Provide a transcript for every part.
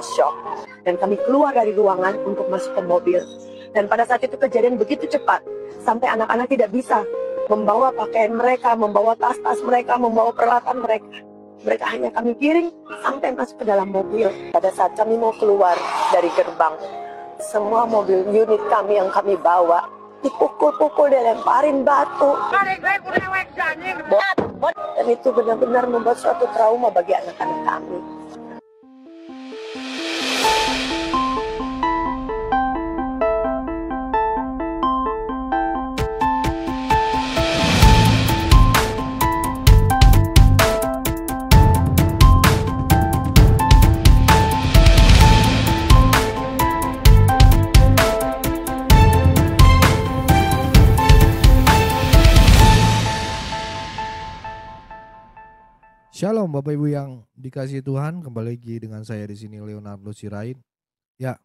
shock. Dan kami keluar dari ruangan untuk masuk ke mobil. Dan pada saat itu kejadian begitu cepat, sampai anak-anak tidak bisa membawa pakaian mereka, membawa tas-tas mereka, membawa peralatan mereka. Mereka hanya kami giring sampai masuk ke dalam mobil. Pada saat kami mau keluar dari gerbang, semua mobil unit kami yang kami bawa dipukul-pukul, dilemparin batu. Dan itu benar-benar membuat suatu trauma bagi anak-anak kami. Shalom Bapak Ibu yang dikasihi Tuhan, kembali lagi dengan saya di sini Leonardo Sirait. Ya,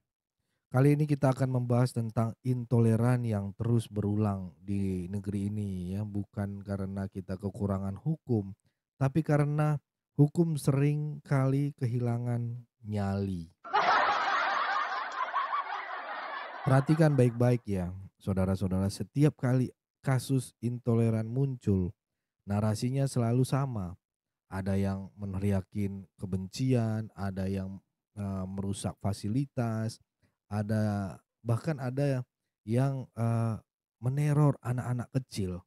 kali ini kita akan membahas tentang intoleran yang terus berulang di negeri ini ya, bukan karena kita kekurangan hukum, tapi karena hukum sering kali kehilangan nyali. Perhatikan baik-baik ya, saudara-saudara, setiap kali kasus intoleran muncul, narasinya selalu sama. Ada yang meneriakin kebencian, ada yang merusak fasilitas, bahkan ada yang meneror anak-anak kecil,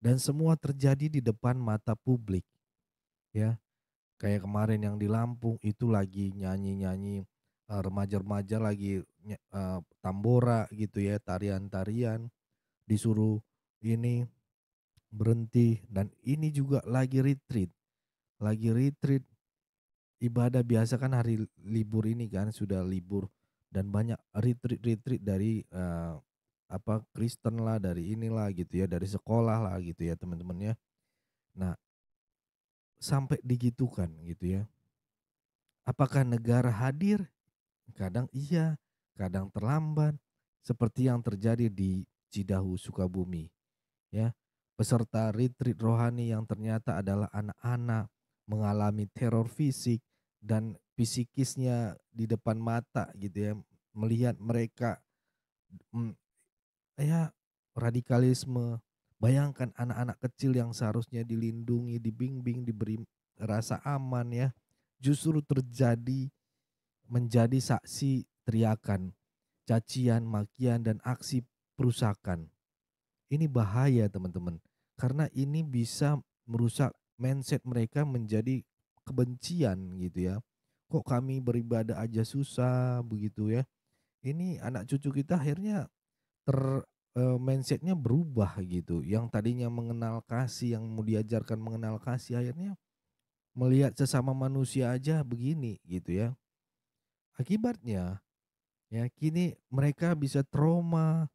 dan semua terjadi di depan mata publik ya. Kayak kemarin yang di Lampung itu lagi nyanyi-nyanyi, remaja-remaja lagi tambora gitu ya, tarian-tarian, disuruh ini berhenti. Dan ini juga lagi retreat ibadah biasa kan, hari libur ini kan sudah libur, dan banyak retreat dari Kristen lah, dari inilah gitu ya, dari sekolah lah gitu ya teman-teman ya. Nah, sampai digitukan gitu ya. Apakah negara hadir? Kadang iya, kadang terlambat, seperti yang terjadi di Cidahu, Sukabumi ya. Peserta retreat rohani yang ternyata adalah anak-anak mengalami teror fisik dan psikisnya di depan mata gitu ya, melihat mereka ya radikalisme. Bayangkan anak-anak kecil yang seharusnya dilindungi, dibimbing, diberi rasa aman ya, justru menjadi saksi teriakan, cacian, makian, dan aksi perusakan. Ini bahaya teman-teman, karena ini bisa merusak mindset mereka menjadi kebencian gitu ya. Kok kami beribadah aja susah begitu ya. Ini anak cucu kita akhirnya mindsetnya berubah gitu. Yang tadinya mengenal kasih, yang mau diajarkan mengenal kasih, akhirnya melihat sesama manusia aja begini gitu ya. Akibatnya ya kini mereka bisa trauma,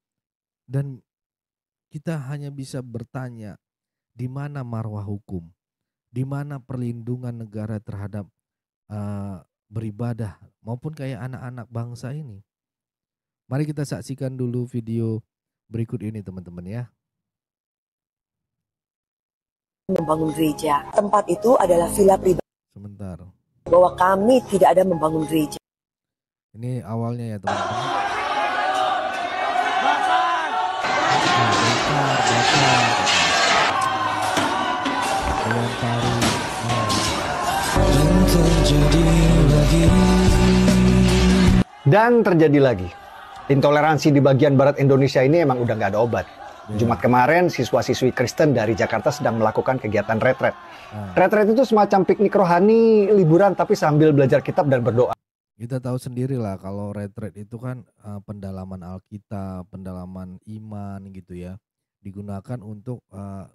dan kita hanya bisa bertanya, di mana marwah hukum? Di mana perlindungan negara terhadap beribadah maupun kayak anak-anak bangsa ini? Mari kita saksikan dulu video berikut ini teman-teman ya. Membangun gereja. Tempat itu adalah villa pribadi. Sebentar. Bahwa kami tidak ada membangun gereja. Ini awalnya ya teman-teman. Dan terjadi lagi. Intoleransi di bagian barat Indonesia ini emang udah nggak ada obat. Jumat kemarin, siswa-siswi Kristen dari Jakarta sedang melakukan kegiatan retret. Retret itu semacam piknik rohani, liburan tapi sambil belajar kitab dan berdoa. Kita tahu sendiri lah kalau retret itu kan pendalaman Alkitab, pendalaman iman gitu ya. Digunakan untuk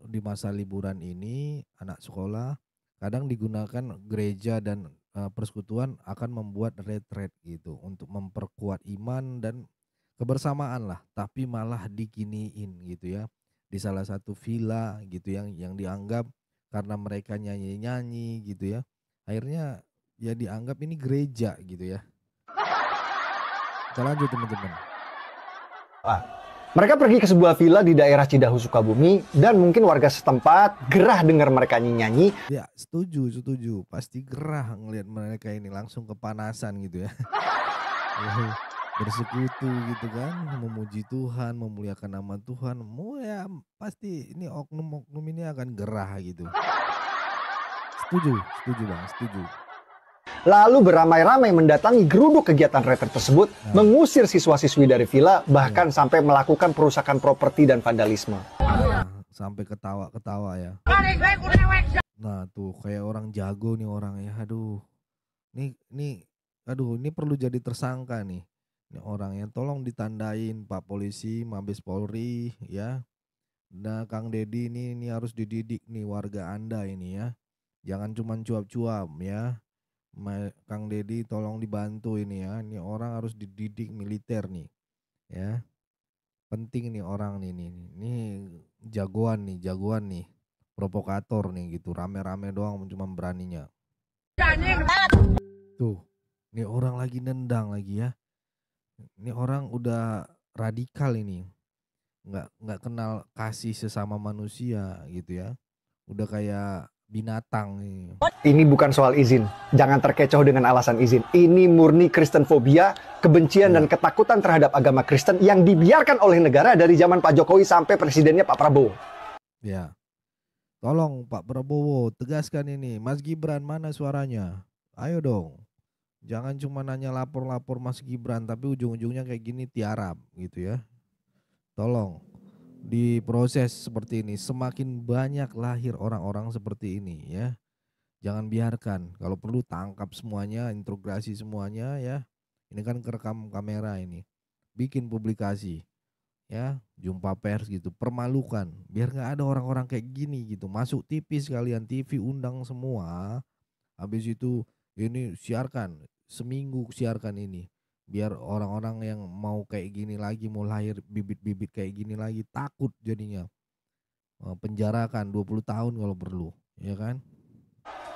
di masa liburan ini anak sekolah, kadang digunakan gereja dan persekutuan akan membuat retret gitu untuk memperkuat iman dan kebersamaan lah, tapi malah dikiniin gitu ya, di salah satu villa gitu yang dianggap karena mereka nyanyi-nyanyi gitu ya, akhirnya ya dianggap ini gereja gitu ya. Kita lanjut teman-teman. Mereka pergi ke sebuah villa di daerah Cidahu, Sukabumi, dan mungkin warga setempat gerah dengar mereka nyanyi. Ya, setuju. Pasti gerah ngelihat mereka ini, langsung kepanasan gitu ya. Bersekutu gitu kan, memuji Tuhan, memuliakan nama Tuhan. Ya pasti ini oknum-oknum ini akan gerah gitu. Setuju Bang, setuju. Lalu beramai-ramai mendatangi geruduk kegiatan retret tersebut, mengusir siswa-siswi dari villa, bahkan sampai melakukan perusakan properti dan vandalisme. Sampai ketawa-ketawa ya. Nah tuh kayak orang jago nih orang ya. Aduh, ini perlu jadi tersangka nih. Ini orang yang tolong ditandain Pak Polisi, Mabes Polri ya. Nah Kang Deddy ini harus dididik nih warga Anda ini ya. Jangan cuma cuap-cuap ya. Kang Deddy tolong dibantu ini ya. Ini orang harus dididik militer nih. Ya. Penting nih orang nih. Ini jagoan nih. Provokator nih gitu. Rame-rame doang cuma beraninya. Tuh. Ini orang lagi nendang lagi ya. Ini orang udah radikal ini. Nggak kenal kasih sesama manusia gitu ya. Udah kayak binatang nih. Ini bukan soal izin. Jangan terkecoh dengan alasan izin. Ini murni Kristenfobia, kebencian dan ketakutan terhadap agama Kristen yang dibiarkan oleh negara dari zaman Pak Jokowi sampai presidennya Pak Prabowo. Ya. Tolong Pak Prabowo tegaskan ini. Mas Gibran mana suaranya? Ayo dong. Jangan cuma nanya lapor-lapor Mas Gibran tapi ujung-ujungnya kayak gini tiarap gitu ya. Tolong diproses seperti ini. Semakin banyak lahir orang-orang seperti ini ya. Jangan biarkan. Kalau perlu tangkap semuanya, integrasi semuanya ya. Ini kan kerekam kamera ini. Bikin publikasi. Ya, jumpa pers gitu. Permalukan. Biar nggak ada orang-orang kayak gini gitu. Masuk TV sekalian, TV undang semua. Habis itu ini siarkan. Seminggu siarkan ini. Biar orang-orang yang mau kayak gini lagi, mau lahir bibit-bibit kayak gini lagi, takut jadinya. Penjarakan 20 tahun kalau perlu, ya kan?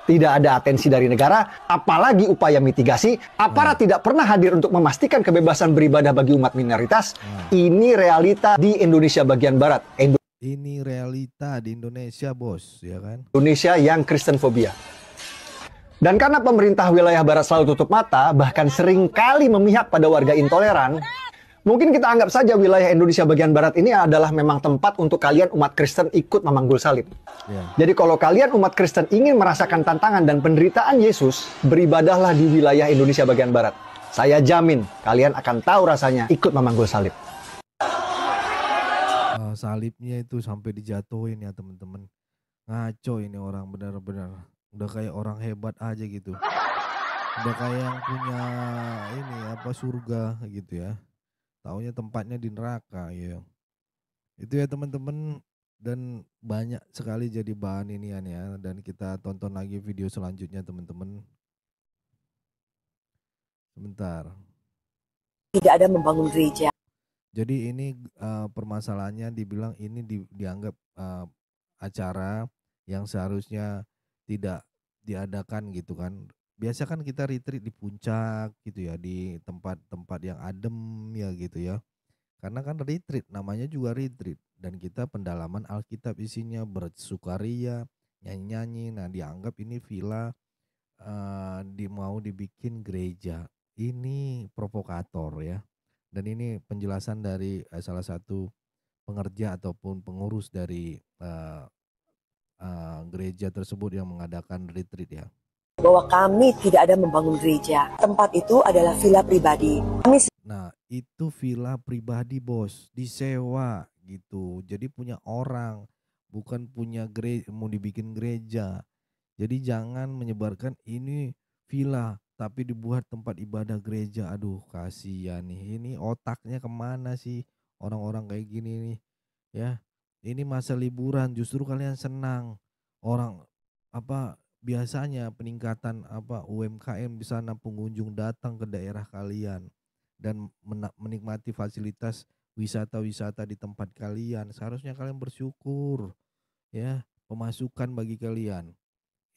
Tidak ada atensi dari negara, apalagi upaya mitigasi. Aparat tidak pernah hadir untuk memastikan kebebasan beribadah bagi umat minoritas. Ini realita di Indonesia bagian Barat. Ini realita di Indonesia, bos, ya kan? Indonesia yang Kristenfobia. Dan karena pemerintah wilayah Barat selalu tutup mata, bahkan seringkali memihak pada warga intoleran, mungkin kita anggap saja wilayah Indonesia bagian Barat ini adalah memang tempat untuk kalian umat Kristen ikut memanggul salib. Jadi kalau kalian umat Kristen ingin merasakan tantangan dan penderitaan Yesus, beribadahlah di wilayah Indonesia bagian Barat. Saya jamin kalian akan tahu rasanya ikut memanggul salib. Salibnya itu sampai dijatuhin ya teman-teman. Ngaco ini orang benar-benar. Udah kayak orang hebat aja gitu. Udah kayak yang punya ini surga gitu ya. Taunya tempatnya di neraka ya. Itu ya teman-teman, dan banyak sekali jadi bahan inian ya, dan kita tonton lagi video selanjutnya teman-teman. Sebentar. Tidak ada membangun gereja. Jadi ini permasalahannya dibilang ini dianggap acara yang seharusnya tidak diadakan gitu kan. Biasa kan kita retreat di puncak gitu ya, di tempat-tempat yang adem ya gitu ya. Karena kan retreat, namanya juga retreat. Dan kita pendalaman Alkitab isinya bersukaria, nyanyi-nyanyi. Nah dianggap ini villa mau dibikin gereja. Ini provokator ya. Dan ini penjelasan dari salah satu pengerja ataupun pengurus dari gereja tersebut yang mengadakan retreat ya. Bahwa kami tidak ada membangun gereja. Tempat itu adalah villa pribadi. Nah itu villa pribadi bos, disewa gitu. Jadi punya orang, bukan punya gereja, mau dibikin gereja. Jadi jangan menyebarkan ini villa tapi dibuat tempat ibadah gereja. Aduh kasihan nih, ini otaknya kemana sih orang-orang kayak gini nih ya. Ini masa liburan justru kalian senang. Orang biasanya peningkatan UMKM di sana, pengunjung datang ke daerah kalian dan menikmati fasilitas wisata-wisata di tempat kalian. Seharusnya kalian bersyukur ya, pemasukan bagi kalian.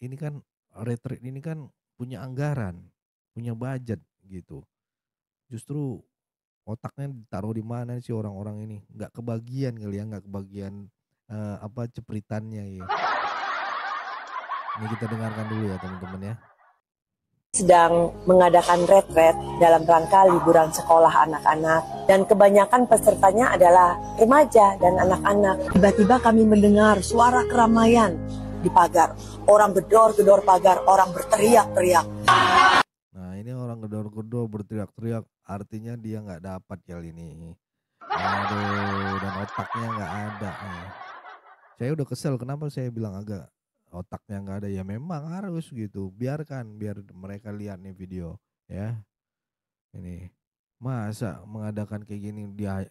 Ini kan retreat ini kan punya anggaran, punya budget gitu. Justru Otaknya ditaruh di mana sih orang-orang ini? Nggak kebagian kali ya, nggak kebagian apa cepritannya ya. Ini kita dengarkan dulu ya teman-teman ya. Sedang mengadakan retret dalam rangka liburan sekolah anak-anak dan kebanyakan pesertanya adalah remaja dan anak-anak. Tiba-tiba kami mendengar suara keramaian di pagar. Orang gedor-gedor pagar, orang berteriak-teriak. Nah ini orang gedor-gedor berteriak-teriak, artinya dia nggak dapat kali ini. Aduh, dan otaknya nggak ada. Saya udah kesel, kenapa saya bilang agak otaknya nggak ada, ya memang harus gitu, biar mereka lihat nih video ya. Ini masa mengadakan kayak gini, dia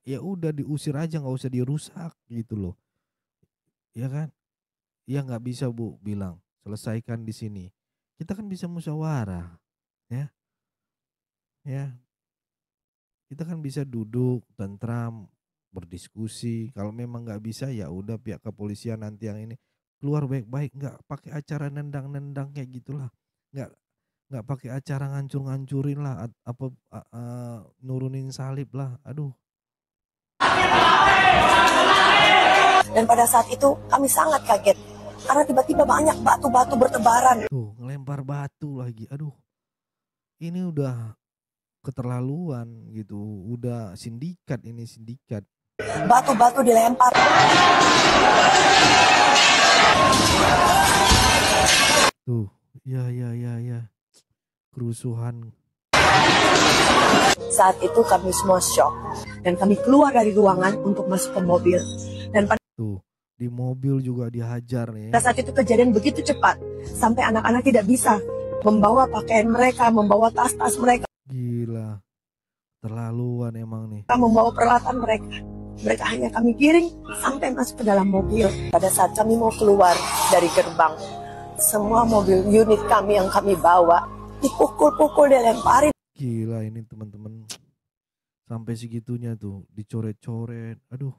ya udah diusir aja, nggak usah dirusak gitu loh, ya kan? Ya nggak bisa Bu bilang selesaikan di sini, kita kan bisa musyawarah ya, ya kita kan bisa duduk tentram berdiskusi. Kalau memang nggak bisa ya udah pihak kepolisian nanti yang ini keluar baik-baik, nggak pakai acara nendang-nendang kayak gitulah, nggak nggak pakai acara ngancur-ngancurin lah, apa nurunin salib lah, aduh. Dan pada saat itu kami sangat kaget karena tiba-tiba banyak batu-batu bertebaran. Tuh ngelempar batu lagi, aduh ini udah keterlaluan gitu, udah sindikat ini, sindikat. Batu-batu dilempar. Tuh, ya, kerusuhan. Saat itu kami semua shock dan kami keluar dari ruangan untuk masuk ke mobil. Dan pada Tuh, di mobil juga dihajar nih. saat itu kejadian begitu cepat sampai anak-anak tidak bisa membawa pakaian mereka, membawa tas-tas mereka, Gila, terlaluan emang nih. membawa peralatan mereka. Mereka hanya kami giring sampai masuk ke dalam mobil. Pada saat kami mau keluar dari gerbang, semua mobil unit kami yang kami bawa dipukul-pukul, dilemparin. Gila ini teman-teman, sampai segitunya tuh, dicoret-coret, aduh.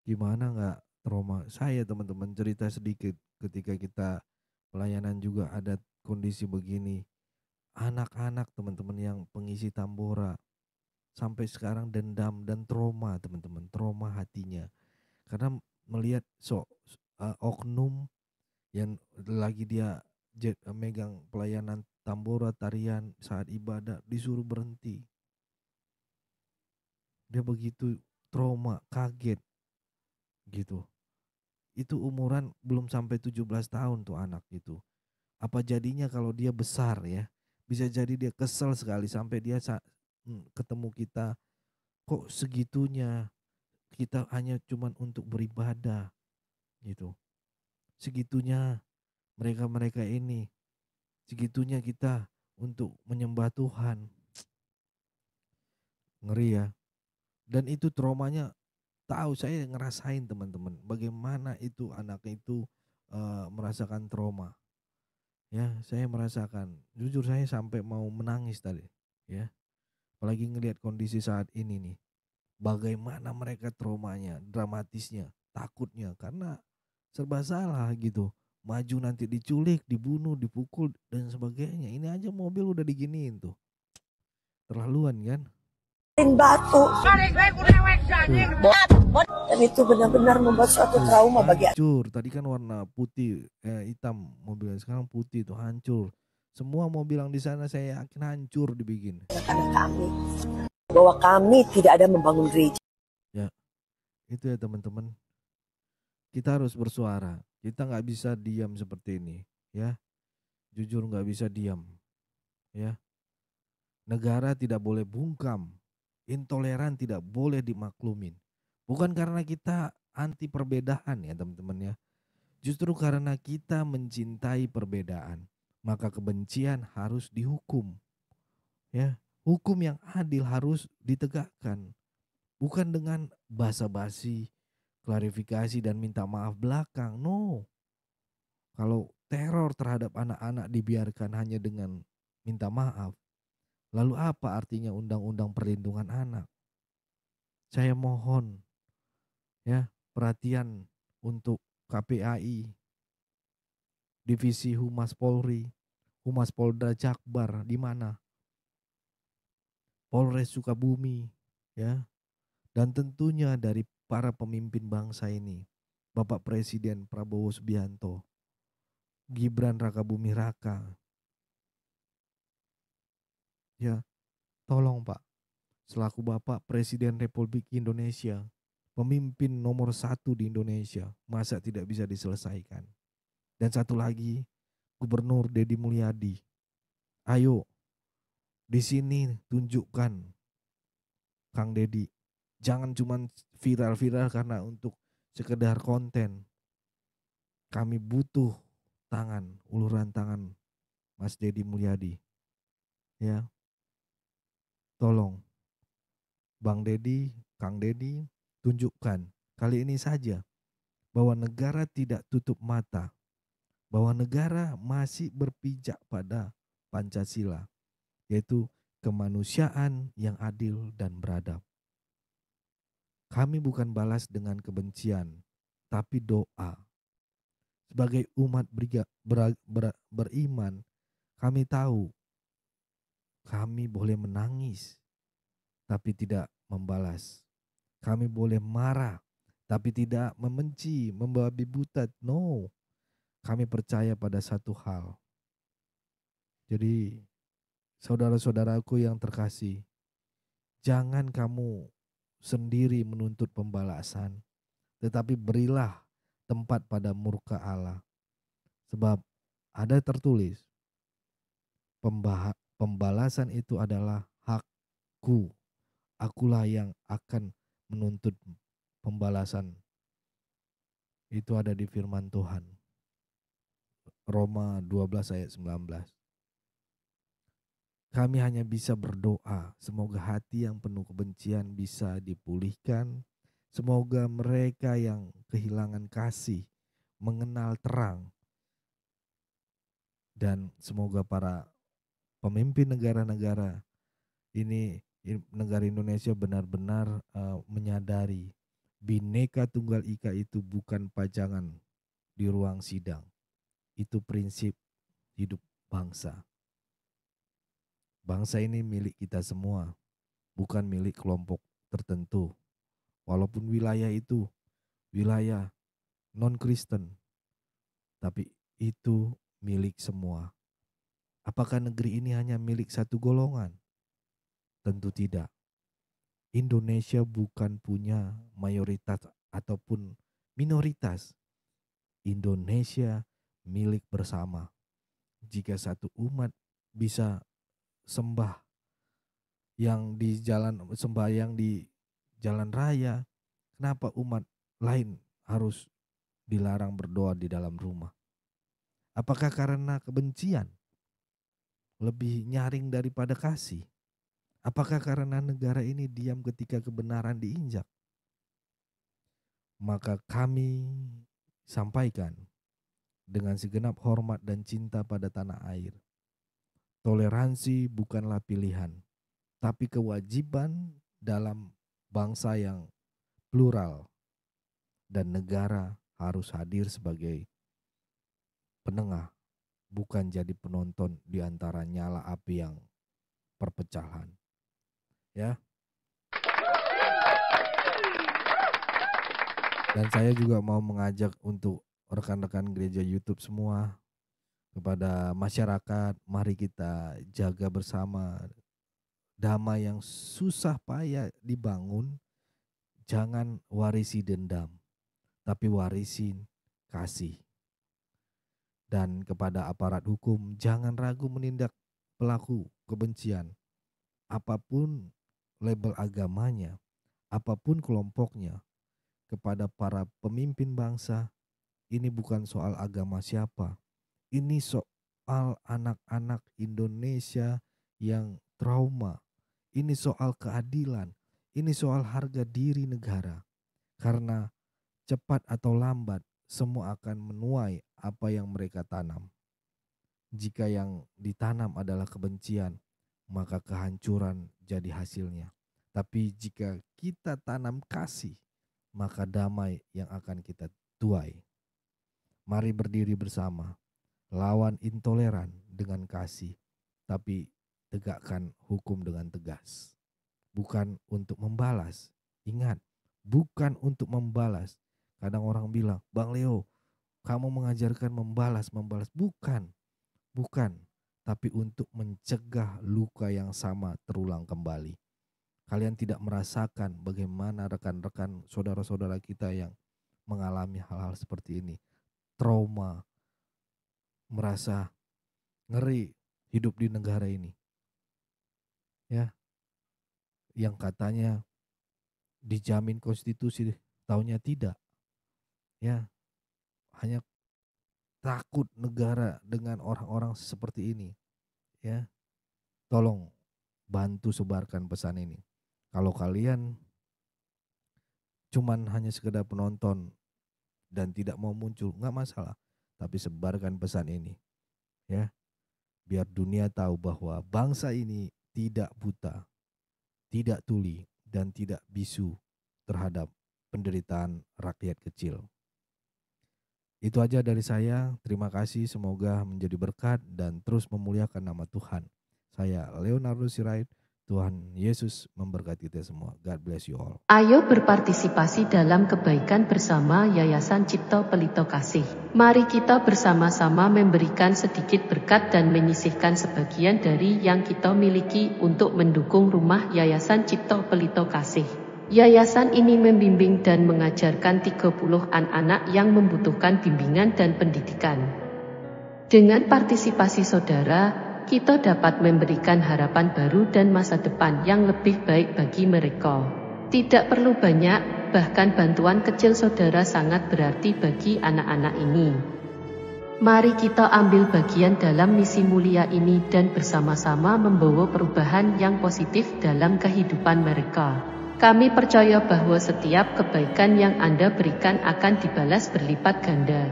Gimana nggak trauma? Saya teman-teman cerita sedikit, ketika kita pelayanan juga ada kondisi begini. Anak-anak teman-teman yang pengisi Tambora sampai sekarang dendam dan trauma teman-teman, trauma hatinya. Karena melihat oknum yang lagi dia megang pelayanan Tambora tarian saat ibadah disuruh berhenti. Dia begitu trauma, kaget gitu. Itu umuran belum sampai 17 tahun tuh anak itu. Apa jadinya kalau dia besar ya? Bisa jadi dia kesel sekali sampai dia ketemu kita, kok segitunya kita hanya cuman untuk beribadah gitu. Segitunya mereka-mereka ini, segitunya kita untuk menyembah Tuhan. Ngeri ya. Dan itu traumanya, tahu saya ngerasain teman-teman bagaimana itu anak itu merasakan trauma. Ya, saya merasakan. Jujur saya sampai mau menangis tadi, ya. Apalagi ngelihat kondisi saat ini nih. Bagaimana mereka traumanya, dramatisnya, takutnya karena serba salah gitu. Maju nanti diculik, dibunuh, dipukul dan sebagainya. Ini aja mobil udah diginiin tuh. Terlaluan kan? Batu. Dan itu benar-benar membuat suatu trauma bagi hancur. Tadi kan warna putih, hitam mobilnya, sekarang putih tuh, hancur. Semua mobil yang di sana saya yakin hancur dibikin. anak kami bahwa kami tidak ada membangun gereja. Ya, itu ya teman-teman. Kita harus bersuara. Kita nggak bisa diam seperti ini, ya. Jujur nggak bisa diam, ya. Negara tidak boleh bungkam. Intoleran tidak boleh dimaklumin. Bukan karena kita anti perbedaan ya teman-teman ya. Justru karena kita mencintai perbedaan, maka kebencian harus dihukum. Ya, hukum yang adil harus ditegakkan. Bukan dengan basa-basi, klarifikasi dan minta maaf belakang. No. Kalau teror terhadap anak-anak dibiarkan hanya dengan minta maaf, lalu apa artinya undang-undang perlindungan anak? Saya mohon ya perhatian untuk KPAI, Divisi Humas Polri, Humas Polda Jakbar di mana? Polres Sukabumi, ya. Dan tentunya dari para pemimpin bangsa ini, Bapak Presiden Prabowo Subianto, Gibran Rakabuming Raka. Ya, tolong Pak, selaku Bapak Presiden Republik Indonesia, pemimpin nomor 1 di Indonesia, masa tidak bisa diselesaikan? Dan satu lagi, Gubernur Deddy Mulyadi. Ayo, di sini tunjukkan Kang Deddy. Jangan cuma viral-viral karena untuk sekedar konten. Kami butuh uluran tangan Mas Deddy Mulyadi. Ya, tolong Bang Deddy, Kang Deddy, tunjukkan kali ini saja bahwa negara tidak tutup mata, bahwa negara masih berpijak pada Pancasila, yaitu kemanusiaan yang adil dan beradab. Kami bukan balas dengan kebencian, tapi doa. Sebagai umat beriman, kami tahu kami boleh menangis, tapi tidak membalas. Kami boleh marah, tapi tidak membenci, membabi buta. No, kami percaya pada satu hal. Jadi, saudara-saudaraku yang terkasih, jangan kamu sendiri menuntut pembalasan, tetapi berilah tempat pada murka Allah. Sebab ada tertulis, pembalasan itu adalah hakku. Akulah yang akan menuntut pembalasan. Itu ada di firman Tuhan. Roma 12 ayat 19. Kami hanya bisa berdoa, semoga hati yang penuh kebencian bisa dipulihkan. Semoga mereka yang kehilangan kasih mengenal terang. Dan semoga para pemimpin negara-negara ini, negara Indonesia benar-benar menyadari Bhinneka Tunggal Ika itu bukan pajangan di ruang sidang. Itu prinsip hidup bangsa. Bangsa ini milik kita semua, bukan milik kelompok tertentu. Walaupun wilayah itu wilayah non-Kristen, tapi itu milik semua. Apakah negeri ini hanya milik satu golongan? Tentu tidak. Indonesia bukan punya mayoritas ataupun minoritas. Indonesia milik bersama. Jika satu umat bisa sembahyang di jalan raya, kenapa umat lain harus dilarang berdoa di dalam rumah? Apakah karena kebencian lebih nyaring daripada kasih? Apakah karena negara ini diam ketika kebenaran diinjak? Maka kami sampaikan dengan segenap hormat dan cinta pada tanah air. Toleransi bukanlah pilihan, tapi kewajiban dalam bangsa yang plural. Dan negara harus hadir sebagai penengah, bukan jadi penonton di antara nyala api yang perpecahan. Ya. Dan saya juga mau mengajak untuk rekan-rekan gereja YouTube semua, kepada masyarakat, mari kita jaga bersama damai yang susah payah dibangun. Jangan warisi dendam, tapi warisin kasih. Dan kepada aparat hukum, jangan ragu menindak pelaku kebencian. Apapun label agamanya, apapun kelompoknya. Kepada para pemimpin bangsa, ini bukan soal agama siapa. Ini soal anak-anak Indonesia yang trauma. Ini soal keadilan. Ini soal harga diri negara. Karena cepat atau lambat semua akan menuai apa yang mereka tanam. Jika yang ditanam adalah kebencian, maka kehancuran jadi hasilnya. Tapi jika kita tanam kasih, maka damai yang akan kita tuai. Mari berdiri bersama, lawan intoleran dengan kasih, tapi tegakkan hukum dengan tegas. Bukan untuk membalas. Ingat, bukan untuk membalas. Kadang orang bilang, Bang Leo, kamu mengajarkan membalas. Bukan. Tapi untuk mencegah luka yang sama terulang kembali. Kalian tidak merasakan bagaimana rekan-rekan saudara-saudara kita yang mengalami hal-hal seperti ini. Trauma, merasa ngeri hidup di negara ini. Ya, yang katanya dijamin konstitusi, taunya tidak. Ya, hanya takut negara dengan orang-orang seperti ini. Ya, tolong bantu sebarkan pesan ini. Kalau kalian cuman hanya sekedar penonton dan tidak mau muncul, nggak masalah. Tapi sebarkan pesan ini, ya, biar dunia tahu bahwa bangsa ini tidak buta, tidak tuli, dan tidak bisu terhadap penderitaan rakyat kecil. Itu aja dari saya. Terima kasih, semoga menjadi berkat dan terus memuliakan nama Tuhan. Saya Leonardo Sirait. Tuhan Yesus memberkati kita semua. God bless you all. Ayo berpartisipasi dalam kebaikan bersama Yayasan Cipto Pelito Kasih. Mari kita bersama-sama memberikan sedikit berkat dan menyisihkan sebagian dari yang kita miliki untuk mendukung rumah Yayasan Cipto Pelito Kasih. Yayasan ini membimbing dan mengajarkan 30 anak-anak yang membutuhkan bimbingan dan pendidikan. Dengan partisipasi saudara, kita dapat memberikan harapan baru dan masa depan yang lebih baik bagi mereka. Tidak perlu banyak, bahkan bantuan kecil saudara sangat berarti bagi anak-anak ini. Mari kita ambil bagian dalam misi mulia ini dan bersama-sama membawa perubahan yang positif dalam kehidupan mereka. Kami percaya bahwa setiap kebaikan yang Anda berikan akan dibalas berlipat ganda.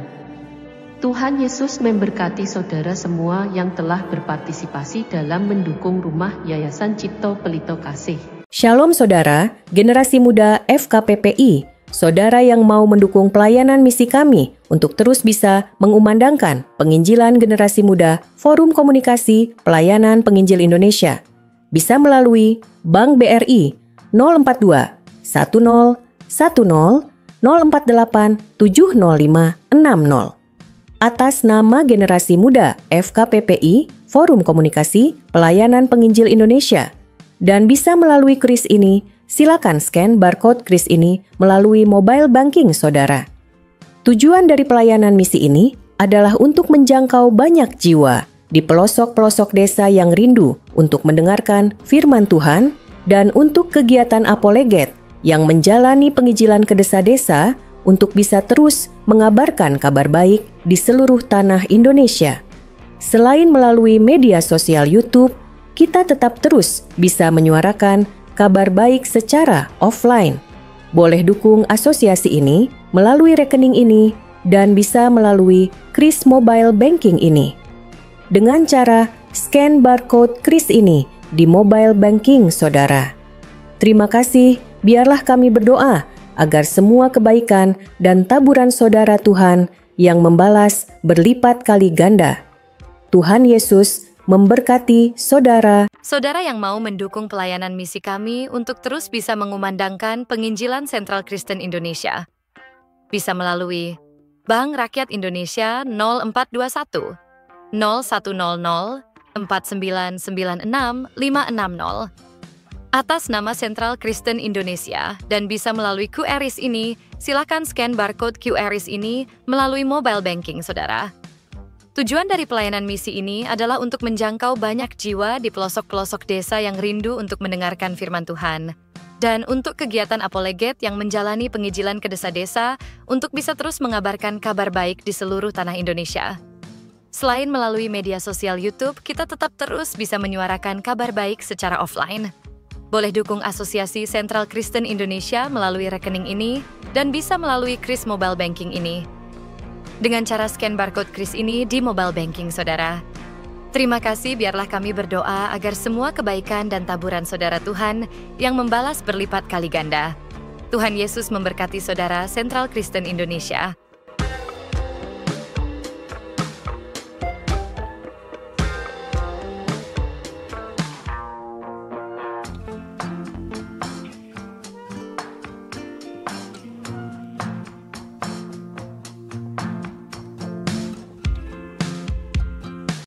Tuhan Yesus memberkati saudara semua yang telah berpartisipasi dalam mendukung rumah Yayasan Cipto Pelito Kasih. Shalom saudara, generasi muda FKPPI, saudara yang mau mendukung pelayanan misi kami untuk terus bisa mengumandangkan penginjilan generasi muda Forum Komunikasi Pelayanan Penginjil Indonesia. Bisa melalui Bank BRI 042 10 10 048 705 60. Atas nama generasi muda FKPPI, Forum Komunikasi Pelayanan Penginjil Indonesia. Dan bisa melalui kris ini, silakan scan barcode kris ini melalui mobile banking saudara. Tujuan dari pelayanan misi ini adalah untuk menjangkau banyak jiwa di pelosok-pelosok desa yang rindu untuk mendengarkan firman Tuhan dan untuk kegiatan apoleget yang menjalani penginjilan ke desa-desa untuk bisa terus mengabarkan kabar baik di seluruh tanah Indonesia. Selain melalui media sosial YouTube, kita tetap terus bisa menyuarakan kabar baik secara offline. Boleh dukung asosiasi ini melalui rekening ini dan bisa melalui kris mobile banking ini. Dengan cara scan barcode kris ini di mobile banking saudara. Terima kasih, biarlah kami berdoa agar semua kebaikan dan taburan saudara Tuhan yang membalas berlipat kali ganda. Tuhan Yesus memberkati saudara. Saudara yang mau mendukung pelayanan misi kami untuk terus bisa mengumandangkan penginjilan Sentral Kristen Indonesia. Bisa melalui Bank Rakyat Indonesia 0421 0100 4996 560. Atas nama Sentral Kristen Indonesia dan bisa melalui QRIS ini, silakan scan barcode QRIS ini melalui mobile banking saudara. Tujuan dari pelayanan misi ini adalah untuk menjangkau banyak jiwa di pelosok-pelosok desa yang rindu untuk mendengarkan firman Tuhan. Dan untuk kegiatan apoleget yang menjalani penginjilan ke desa-desa untuk bisa terus mengabarkan kabar baik di seluruh tanah Indonesia. Selain melalui media sosial YouTube, kita tetap terus bisa menyuarakan kabar baik secara offline. Boleh dukung Asosiasi Sentral Kristen Indonesia melalui rekening ini dan bisa melalui kris mobile banking ini. Dengan cara scan barcode kris ini di mobile banking saudara. Terima kasih, biarlah kami berdoa agar semua kebaikan dan taburan saudara Tuhan yang membalas berlipat kali ganda. Tuhan Yesus memberkati saudara Sentral Kristen Indonesia.